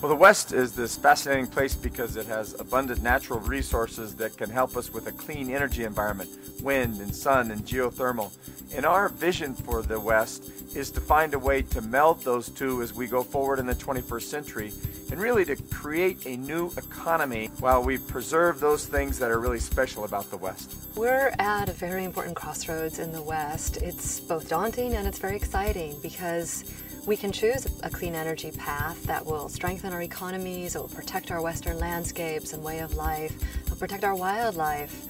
Well, the West is this fascinating place because it has abundant natural resources that can help us with a clean energy environment, wind and sun and geothermal. And our vision for the West is to find a way to meld those two as we go forward in the 21st century and really to create a new economy while we preserve those things that are really special about the West. We're at a very important crossroads in the West. It's both daunting and it's very exciting because we can choose a clean energy path that will strengthen our economies, it will protect our Western landscapes and way of life, it will protect our wildlife.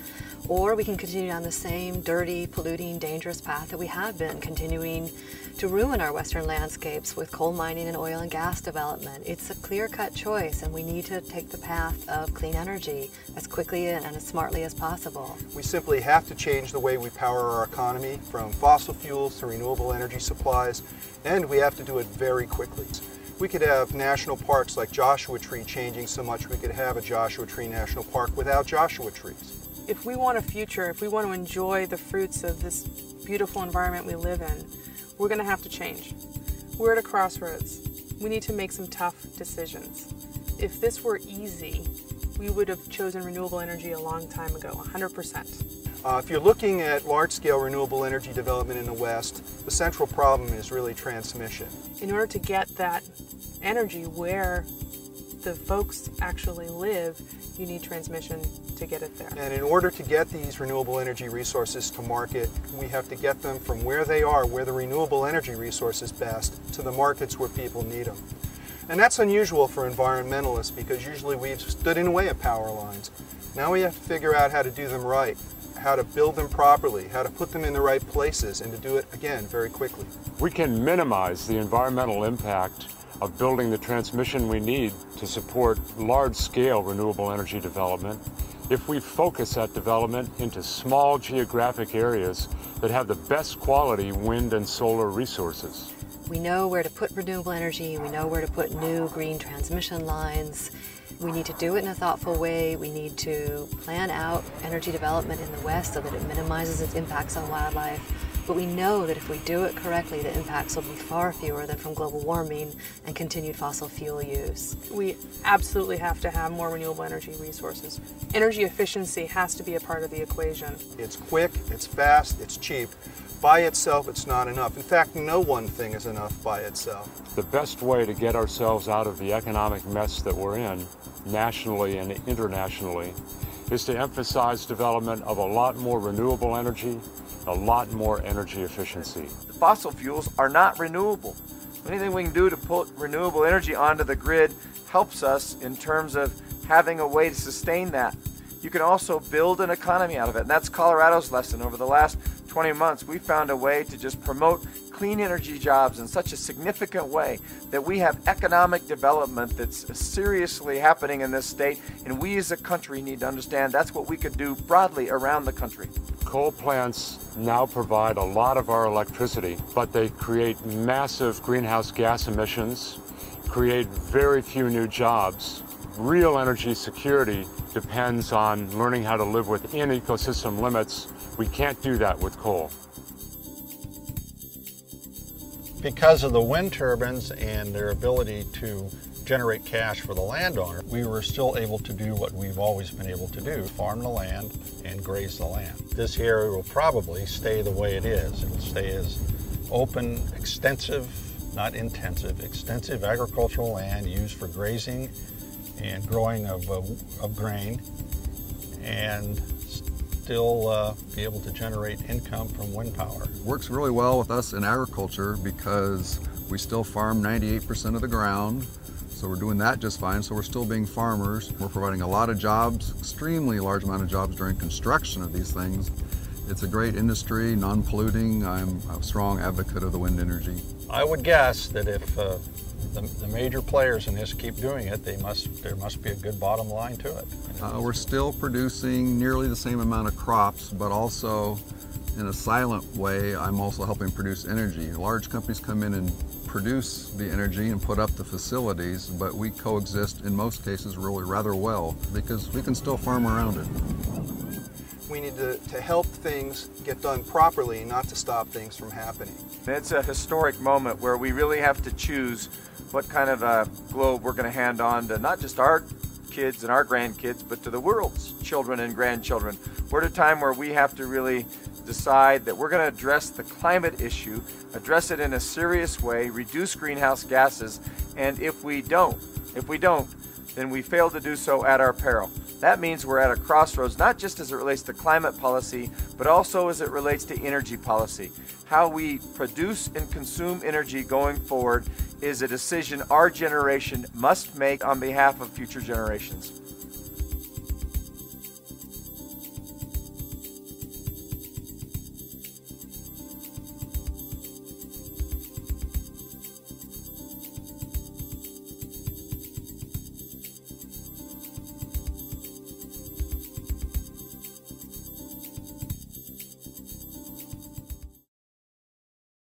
Or we can continue on the same dirty, polluting, dangerous path that we have been, continuing to ruin our Western landscapes with coal mining and oil and gas development. It's a clear-cut choice, and we need to take the path of clean energy as quickly and as smartly as possible. We simply have to change the way we power our economy from fossil fuels to renewable energy supplies, and we have to do it very quickly. We could have national parks like Joshua Tree changing so much we could have a Joshua Tree National Park without Joshua trees. If we want a future, if we want to enjoy the fruits of this beautiful environment we live in, we're going to have to change. We're at a crossroads. We need to make some tough decisions. If this were easy, we would have chosen renewable energy a long time ago, 100%. If you're looking at large-scale renewable energy development in the West, the central problem is really transmission. In order to get that energy where the folks actually live, you need transmission to get it there. And in order to get these renewable energy resources to market, we have to get them from where they are, where the renewable energy resource is best, to the markets where people need them. And that's unusual for environmentalists because usually we've stood in the way of power lines. Now we have to figure out how to do them right, how to build them properly, how to put them in the right places, and to do it, again, very quickly. We can minimize the environmental impact of building the transmission we need to support large-scale renewable energy development if we focus that development into small geographic areas that have the best quality wind and solar resources. We know where to put renewable energy, we know where to put new green transmission lines. We need to do it in a thoughtful way. We need to plan out energy development in the West so that it minimizes its impacts on wildlife. But we know that if we do it correctly, the impacts will be far fewer than from global warming and continued fossil fuel use. We absolutely have to have more renewable energy resources. Energy efficiency has to be a part of the equation. It's quick, it's fast, it's cheap. By itself, it's not enough. In fact, no one thing is enough by itself. The best way to get ourselves out of the economic mess that we're in, nationally and internationally, is to emphasize development of a lot more renewable energy, a lot more energy efficiency. The fossil fuels are not renewable. Anything we can do to put renewable energy onto the grid helps us in terms of having a way to sustain that. You can also build an economy out of it, and that's Colorado's lesson. Over the last 20 months, we found a way to just promote clean energy jobs in such a significant way that we have economic development that's seriously happening in this state, and we as a country need to understand that's what we could do broadly around the country. Coal plants now provide a lot of our electricity, but they create massive greenhouse gas emissions, create very few new jobs. Real energy security depends on learning how to live within ecosystem limits. We can't do that with coal. Because of the wind turbines and their ability to generate cash for the landowner, we were still able to do what we've always been able to do, farm the land and graze the land. This area will probably stay the way it is. It will stay as open, extensive, not intensive, extensive agricultural land used for grazing and growing of grain, and still be able to generate income from wind power. Works really well with us in agriculture because we still farm 98% of the ground, so we're doing that just fine. So we're still being farmers. We're providing a lot of jobs, extremely large amount of jobs during construction of these things. It's a great industry, non-polluting. I'm a strong advocate of the wind energy. I would guess that if the major players in this keep doing it, there must be a good bottom line to it. We're still producing nearly the same amount of crops, but also in a silent way, I'm also helping produce energy. Large companies come in and produce the energy and put up the facilities, but we coexist in most cases really rather well because we can still farm around it. We need to help things get done properly, not to stop things from happening. It's a historic moment where we really have to choose what kind of a globe we're going to hand on to not just our kids and our grandkids, but to the world's children and grandchildren. We're at a time where we have to really decide that we're going to address the climate issue, address it in a serious way, reduce greenhouse gases, and if we don't, then we fail to do so at our peril. That means we're at a crossroads, not just as it relates to climate policy, but also as it relates to energy policy. How we produce and consume energy going forward is a decision our generation must make on behalf of future generations.